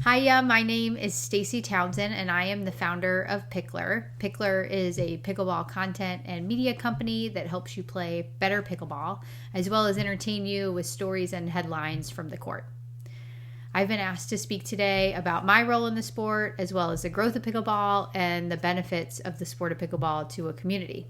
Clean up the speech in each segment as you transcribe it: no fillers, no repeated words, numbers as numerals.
Hi, my name is Stacie Townsend, and I am the founder of Pickler. Pickler is a pickleball content and media company that helps you play better pickleball, as well as entertain you with stories and headlines from the court. I've been asked to speak today about my role in the sport, as well as the growth of pickleball and the benefits of the sport of pickleball to a community.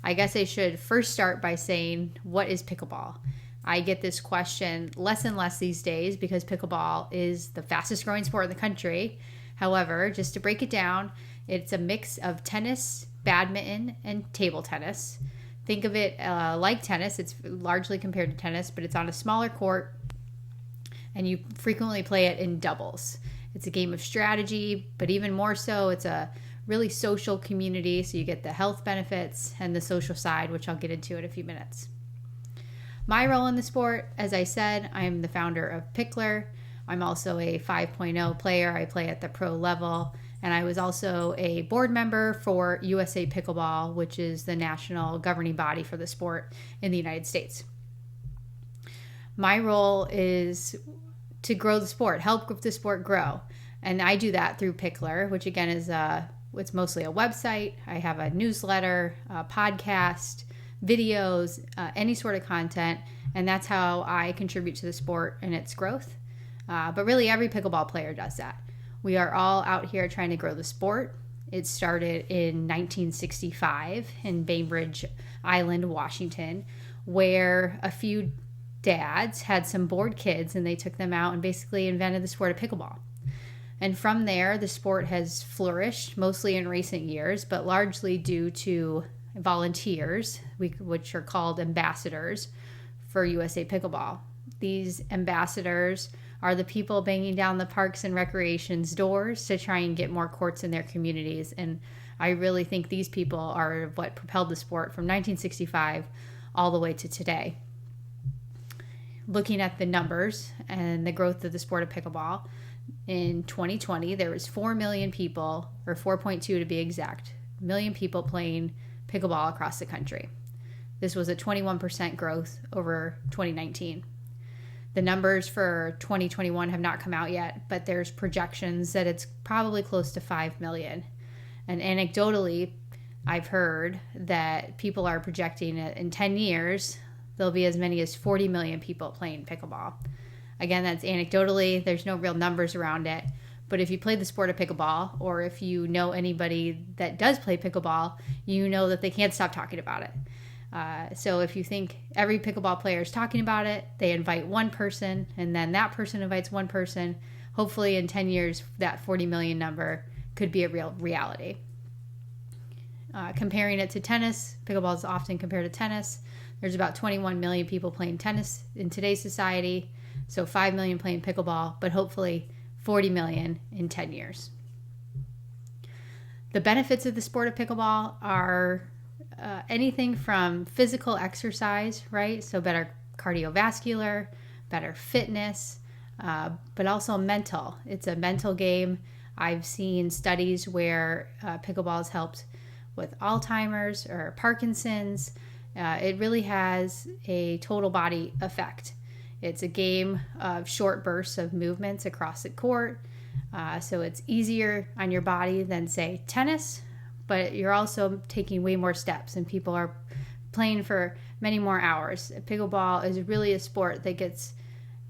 I guess I should first start by saying, what is pickleball? I get this question less and less these days because pickleball is the fastest growing sport in the country. However, just to break it down, it's a mix of tennis, badminton, and table tennis. Think of it like tennis. It's largely compared to tennis, but it's on a smaller court, and you frequently play it in doubles. It's a game of strategy, but even more so, it's a really social community, so you get the health benefits and the social side, which I'll get into in a few minutes. My role in the sport, as I said, I'm the founder of Pickler. I'm also a 5.0 player. I play at the pro level. And I was also a board member for USA Pickleball, which is the national governing body for the sport in the United States. My role is to grow the sport, help the sport grow. And I do that through Pickler, which again is it's mostly a website. I have a newsletter, a podcast, videos, any sort of content, and that's how I contribute to the sport and its growth. But really, every pickleball player does that. We are all out here trying to grow the sport. It started in 1965 in Bainbridge Island, Washington, where a few dads had some bored kids and they took them out and basically invented the sport of pickleball. And from there, the sport has flourished, mostly in recent years, but largely due to volunteers, which are called ambassadors for USA Pickleball. These ambassadors are the people banging down the parks and recreations doors to try and get more courts in their communities. And I really think these people are what propelled the sport from 1965 all the way to today. Looking at the numbers and the growth of the sport of pickleball, in 2020, there was 4 million people, or 4.2 to be exact, million people playing pickleball across the country. This was a 21% growth over 2019. The numbers for 2021 have not come out yet, but there's projections that it's probably close to 5 million. And anecdotally, I've heard that people are projecting that in 10 years, there'll be as many as 40 million people playing pickleball. Again, that's anecdotally. There's no real numbers around it. But if you play the sport of pickleball, or if you know anybody that does play pickleball, you know that they can't stop talking about it. So if you think every pickleball player is talking about it, they invite one person, and then that person invites one person. Hopefully in 10 years, that 40 million number could be a real reality. Comparing it to tennis, pickleball is often compared to tennis. There's about 21 million people playing tennis in today's society, so 5 million playing pickleball, but hopefully 40 million in 10 years. The benefits of the sport of pickleball are anything from physical exercise, right? So better cardiovascular, better fitness, but also mental. It's a mental game. I've seen studies where pickleball has helped with Alzheimer's or Parkinson's. It really has a total body effect. It's a game of short bursts of movements across the court. So it's easier on your body than, say, tennis, but you're also taking way more steps and people are playing for many more hours. Pickleball is really a sport that gets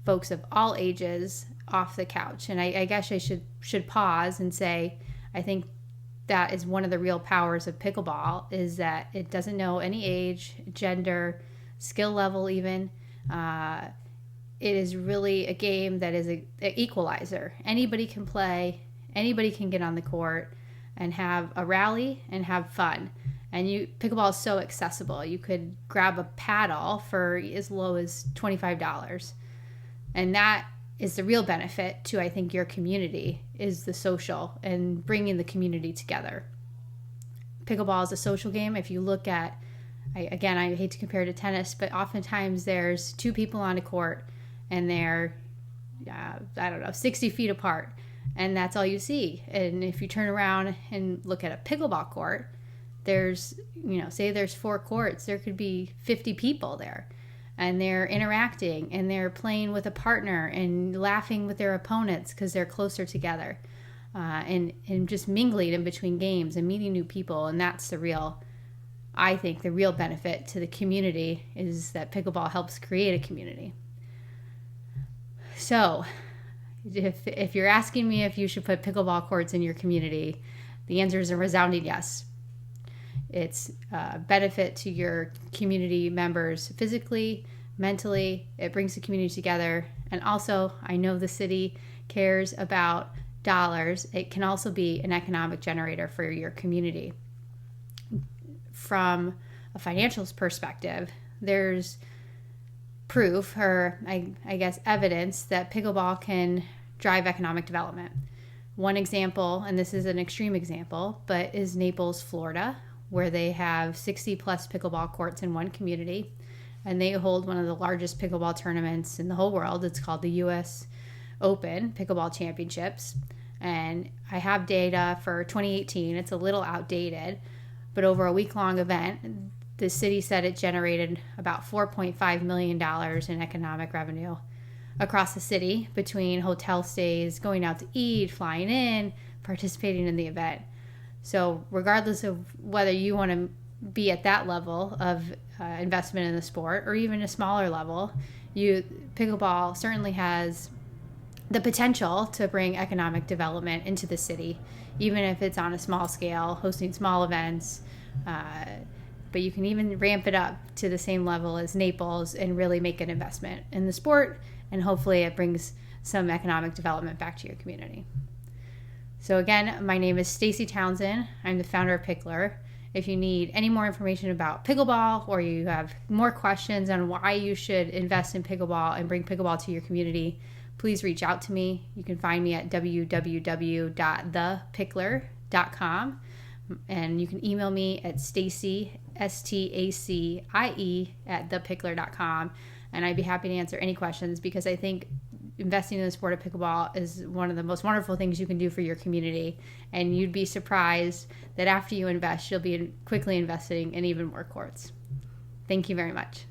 folks of all ages off the couch. And I guess I should pause and say, I think that is one of the real powers of pickleball, is that it doesn't know any age, gender, skill level even. It is really a game that is an equalizer. Anybody can play, anybody can get on the court and have a rally and have fun. And pickleball is so accessible. You could grab a paddle for as low as $25. And that is the real benefit to, I think, your community, is the social and bringing the community together. Pickleball is a social game. If you look at, I hate to compare it to tennis, but oftentimes there's two people on a court and they're, 60 feet apart, and that's all you see. And if you turn around and look at a pickleball court, there's, say there's 4 courts, there could be 50 people there. and they're interacting and they're playing with a partner and laughing with their opponents because they're closer together, and just mingling in between games and meeting new people. And that's I think the real benefit to the community is that pickleball helps create a community. So if you're asking me if you should put pickleball courts in your community, the answer is a resounding yes. It's a benefit to your community members physically, mentally. It brings the community together. And also, I know the city cares about dollars. It can also be an economic generator for your community. From a financials perspective, there's proof, or I guess evidence, that pickleball can drive economic development. One example, and this is an extreme example, but is Naples, Florida, where they have 60 plus pickleball courts in one community, and they hold one of the largest pickleball tournaments in the whole world. It's called the US Open Pickleball Championships, and I have data for 2018. It's a little outdated, but over a week-long event, the city said it generated about $4.5 million in economic revenue across the city between hotel stays, going out to eat, flying in, participating in the event. So regardless of whether you want to be at that level of investment in the sport or even a smaller level, pickleball certainly has the potential to bring economic development into the city, even if it's on a small scale, hosting small events. But you can even ramp it up to the same level as Naples and really make an investment in the sport, and hopefully it brings some economic development back to your community. So again, my name is Stacie Townsend. I'm the founder of Pickler. If you need any more information about pickleball, or you have more questions on why you should invest in pickleball and bring pickleball to your community, please reach out to me. You can find me at www.thepickler.com, and you can email me at Stacie, Stacie, @thepickler.com, and I'd be happy to answer any questions, because I think investing in the sport of pickleball is one of the most wonderful things you can do for your community, and you'd be surprised that after you invest, you'll be quickly investing in even more courts. Thank you very much.